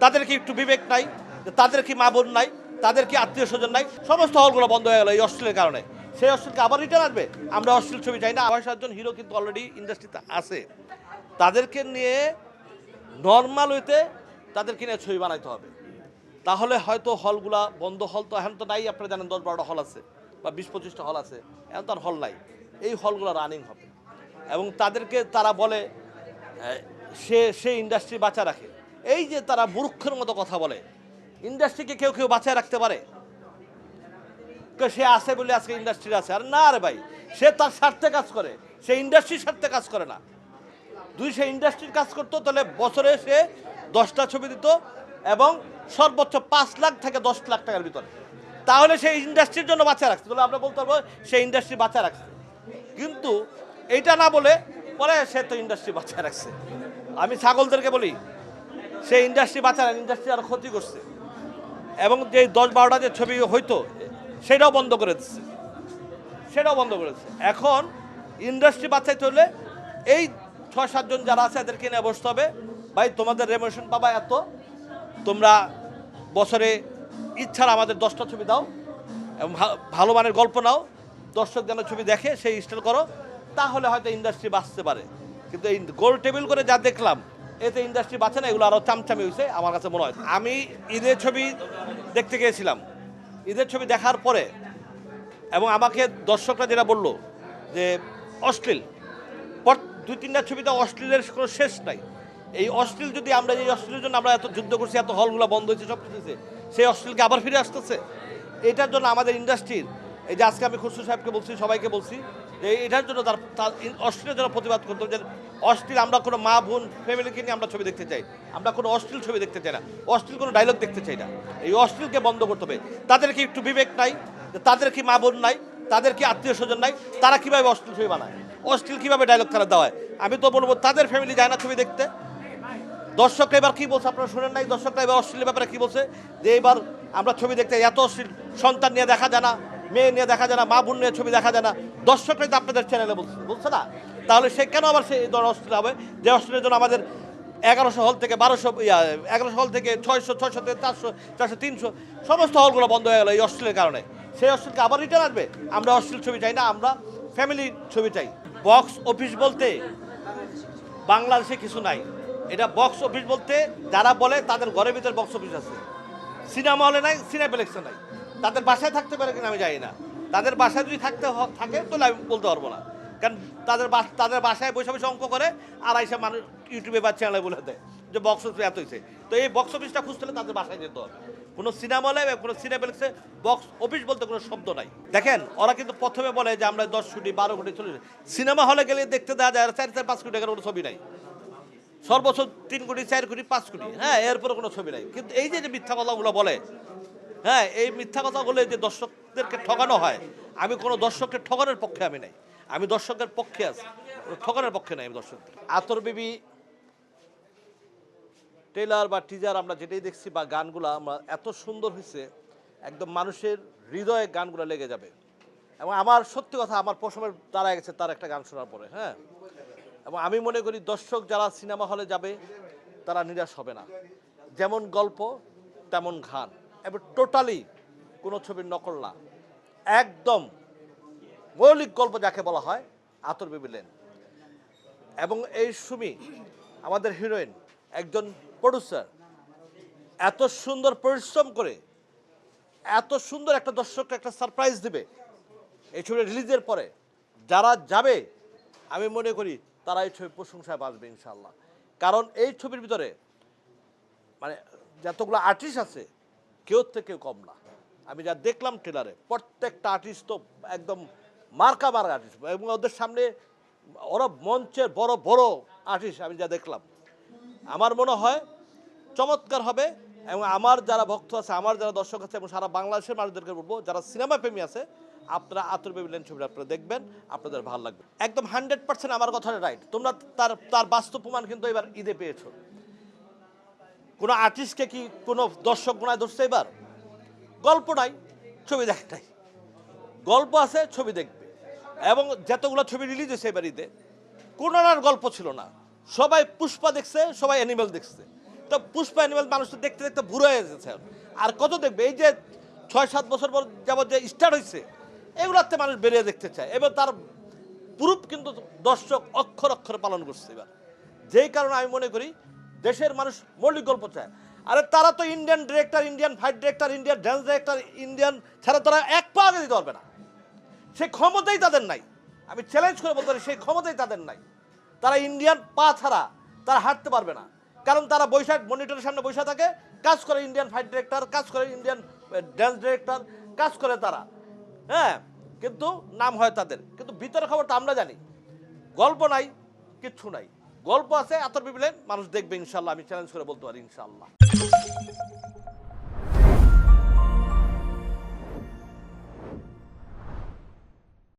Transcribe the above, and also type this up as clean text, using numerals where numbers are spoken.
তাদের কি একটু বিবেক নাই? তাদের কি মা বোন নাই? তাদের কি আত্মীয় স্বজন নাই? সমস্ত হলগুলো বন্ধ হয়ে গেল এই অশ্লীলের কারণে। সেই অশ্লীলকে আবার রিটার্ন আসবে? আমরা অশ্লীল ছবি চাই না। ৬-৭ জন হিরো কিন্তু অলরেডি ইন্ডাস্ট্রিতে আছে। তাদেরকে নিয়ে নর্মাল ওয়েতে তাদেরকে নিয়ে ছবি বানাইতে হবে। তাহলে হয়তো হলগুলা বন্ধ, হল তো এখন তো নাই, আপনারা জানেন ১০-১২টা হল আছে বা ২০-২৫টা হল আছে, এখন তো আর হল নাই। এই হলগুলো রানিং হবে এবং তাদেরকে তারা বলে সে ইন্ডাস্ট্রি বাঁচা রাখে। এই যে তারা মূর্খের মতো কথা বলে, ইন্ডাস্ট্রিকে কেউ কেউ বাঁচায় রাখতে পারে? সে আছে বলে আজকে ইন্ডাস্ট্রি আছে? আর না রে ভাই, সে তার স্বার্থে কাজ করে, সে ইন্ডাস্ট্রির স্বার্থে কাজ করে না। সে ইন্ডাস্ট্রির কাজ করতো তাহলে বছরে সে 10টা ছবি দিত এবং সর্বোচ্চ 5 লাখ থেকে 10 লাখ টাকার ভিতরে, তাহলে সেই ইন্ডাস্ট্রির জন্য বাঁচা রাখছে, তাহলে আমরা বলতে পারবো সেই ইন্ডাস্ট্রি বাঁচা রাখছে। কিন্তু এইটা না বলে পরে সে তো ইন্ডাস্ট্রি বাঁচা রাখছে। আমি ছাগলদেরকে বলি, সে ইন্ডাস্ট্রি বাঁচা না, ইন্ডাস্ট্রি আরো ক্ষতি করছে এবং যে 10-12টা যে ছবি হইতো সেটাও বন্ধ করে দিচ্ছে, সেটাও বন্ধ করেছে। এখন ইন্ডাস্ট্রি বাঁচাইতে হলে এই ৬-৭ জন যারা আছে এদেরকে নিয়ে বসতে হবে। ভাই তোমাদের রেমোশন পাবা এত, তোমরা বছরে ইচ্ছার আমাদের 10টা ছবি দাও এবং ভালো মানের গল্প নাও, দর্শক যেন ছবি দেখে সেই স্টাইল করো, তাহলে হয়তো ইন্ডাস্ট্রি বাঁচতে পারে। কিন্তু এই গোল টেবিল করে যা দেখলাম এতে ইন্ডাস্ট্রি বাঁচে না, এগুলো আরও চামচামি হয়েছে আমার কাছে মনে হয়। আমি ঈদের ছবি দেখতে গিয়েছিলাম, ঈদের ছবি দেখার পরে এবং আমাকে দর্শকরা যেটা বললো যে অশ্লীল, 2-3টা ছবিতে অশ্লীলের কোনো শেষ নাই। এই অশ্লীল যদি আমরা, এই অশ্লীলের জন্য আমরা এত যুদ্ধ করছি, এত হলগুলো বন্ধ হয়েছে, সব কিছু হয়েছে, সেই অশ্লীলকে আবার ফিরে আসতেছে। এটার জন্য আমাদের ইন্ডাস্ট্রির, এই যে আজকে আমি খুসরু সাহেবকে বলছি, সবাইকে বলছি যে এটার জন্য তার অশ্লীলের জন্য প্রতিবাদ করতে হবে। যে অশ্লীল, আমরা কোনো মা বোন ফ্যামিলিকে নিয়ে আমরা ছবি দেখতে চাই, আমরা কোনো অশ্লীল ছবি দেখতে চাই না, অশ্লীল কোনো ডায়লগ দেখতে চাই না। এই অশ্লীলকে বন্ধ করতে হবে। তাদের কি একটু বিবেক নাই? তাদের কি মা বোন নাই? তাদের কি আত্মীয় স্বজন নাই? তারা কীভাবে অশ্লীল ছবি বানায়? অশ্লীল কীভাবে ডায়লগ তারা দেওয়ায়? আমি তো বলবো তাদের ফ্যামিলি যায় না ছবি দেখতে। দর্শকরা এবার কী বলছে আপনারা শুনেন নাই? দর্শকরা এবার অশ্লীলের ব্যাপারে কী বলছে, যে এবার আমরা ছবি দেখতে এত অশ্লীল, সন্তান নিয়ে দেখা যায় না, মেয়ে নিয়ে দেখা যায় না, মা বোন নিয়ে ছবি দেখা যায় না। দর্শকরাই তো আপনাদের চ্যানেলে বলছে না, তাহলে সে কেন আবার সেই ধরনের অশ্লীল হবে? যে অশ্লীলের জন্য আমাদের 1100 হল থেকে 1100 হল থেকে 600 থেকে 400, 300 সমস্ত হলগুলো বন্ধ হয়ে গেল এই অশ্লীলের কারণে। সেই অশ্লীলকে আবার রিটার্ন আসবে? আমরা অশ্লীল ছবি চাই না, আমরা ফ্যামিলি ছবি চাই। বক্স অফিস বলতে বাংলাদেশে কিছু নাই। এটা বক্স অফিস বলতে যারা বলে তাদের ঘরের ভিতরে বক্স অফিস আছে, সিনেমা হলে নাই, সিনেপ্লেক্সে নাই। তাদের বাসায় থাকতে পারে কিনা আমি জানি না। তাদের বাসায় যদি থাকে তাহলে আমি বলতে পারবো না, কারণ তাদের বাসায় বসে বসে অঙ্ক করে আর এসে মানুষ ইউটিউবে বা চ্যানেলে বলে দেয় যে বক্স অফিস এত হয়েছে। তো এই বক্স অফিসটা খুঁজতে হলে তাদের বাসায় যেতে হবে। কোনো সিনেমা হলে বা কোনো সিনেপ্লেক্সে বক্স অফিস বলতে কোনো শব্দ নাই। দেখেন ওরা কিন্তু প্রথমে বলে যে আমরা 10 কোটি 12 কোটি 40, সিনেমা হলে গেলে দেখতে দেওয়া যায় 4-5 কোটি টাকার কোনো ছবি নাই, সর্বোচ্চ 3 কোটি 4 কোটি 5 কোটি, হ্যাঁ, এরপরে কোনো ছবি নাই। কিন্তু এই যে মিথ্যা কথাগুলো বলে, হ্যাঁ, এই মিথ্যা কথাগুলো যে দর্শকদেরকে ঠকানো হয়, আমি কোনো দর্শককে ঠকানোর পক্ষে আমি নাই, আমি দর্শকের পক্ষে আছি, ঠকানোর পক্ষে নাই আমি দর্শকদের। আতর বিবি ট্রেলার বা টিজার আমরা যেটাই দেখছি বা গানগুলো আমরা এত সুন্দর হয়েছে, একদম মানুষের হৃদয়ে গানগুলো লেগে যাবে। এবং আমার সত্যি কথা, আমার পশমের দাঁড়ায় গেছে তার একটা গান শোনার পরে, হ্যাঁ। এবং আমি মনে করি দর্শক যারা সিনেমা হলে যাবে তারা নিরাশ হবে না। যেমন গল্প তেমন গান, এবার টোটালি কোনো ছবির নকল না, একদম মৌলিক গল্প যাকে বলা হয়, আতর বিবি লেন। এবং এই সুমি আমাদের হিরোইন, একজন প্রডিউসার, এত সুন্দর পরিশ্রম করে এত সুন্দর একটা দর্শককে একটা সারপ্রাইজ দেবে এই ছবি রিলিজের পরে। যারা যাবে আমি মনে করি তারা এই ছবি প্রশংসায় বাঁচবে ইনশাল্লাহ। কারণ এই ছবির ভিতরে মানে যতগুলো আর্টিস্ট আছে কেউ থেকে কম না। আমি যা দেখলাম ট্রেলারে, প্রত্যেকটা আর্টিস্ট তো একদম মার্কা আর্টিস্ট, এবং ওদের সামনে ওরা মঞ্চের বড় বড় আর্টিস্ট আমি যা দেখলাম, আমার মনে হয় চমৎকার হবে। এবং আমার যারা ভক্ত আছে, আমার যারা দর্শক আছে এবং সারা বাংলাদেশের মানুষদেরকে বলবো, যারা সিনেমা প্রেমী আছে, আপনারা আতর বিবি লেন ছবিটা আপনারা দেখবেন, আপনাদের ভালো লাগবে। একদম 100% আমার কথাটা রাইট। তোমরা তার বাস্তব প্রমাণ কিন্তু এবার ঈদে পেয়েছো। কোনো আর্টিস্টকে কি কোনো দর্শক গোনায় ধরছে? এবার গল্প নাই, ছবি দেখে নাই, গল্প আছে, ছবি দেখবে। এবং যতগুলো ছবি রিলিজ হয়েছে এবার ঈদে, কোনোটার গল্প ছিল না। সবাই পুষ্পা দেখছে, সবাই অ্যানিমেল দেখছে, তো পুষ্পা অ্যানিমেল মানুষ তো দেখতে দেখতে বুড়ো হয়ে গেছে, আর কত দেখবে? এই যে 6-7 বছর পর যাবত যে স্টার্ট হয়েছে, এগুলাতে মানুষ বেরিয়ে দেখতে চায়, এবং তার প্রুফ কিন্তু দর্শক অক্ষর অক্ষরে পালন করছে এবার। যেই কারণে আমি মনে করি দেশের মানুষ মৌলিক গল্প চায়। আরে তারা তো Indian director, Indian fight director, Indian dance director, Indian ছাড়া তারা এক পা আগে দিতে পারবে না। সেই ক্ষমতাই তাদের নাই। আমি চ্যালেঞ্জ করে বলতে পারি, সেই ক্ষমতাই তাদের নাই। তারা ইন্ডিয়ান পা ছাড়া তারা হাঁটতে পারবে না, কারণ তারা বৈশাখ মনিটরের সামনে বৈশা থাকে, কাজ করে ইন্ডিয়ান ফাইট ডিরেক্টর, কাজ করে ইন্ডিয়ান ড্যান্স ডিরেক্টর, কাজ করে তারা, হ্যাঁ, কিন্তু নাম হয় তাদের, কিন্তু ভিতরে খবর তো আমরা জানি। গল্প নাই, কিচ্ছু নাই। গল্প আছে, আতর বিপিলে মানুষ দেখবে ইনশাল্লাহ, আমি চ্যালেঞ্জ করে বলতে পারি ইনশাল্লাহ।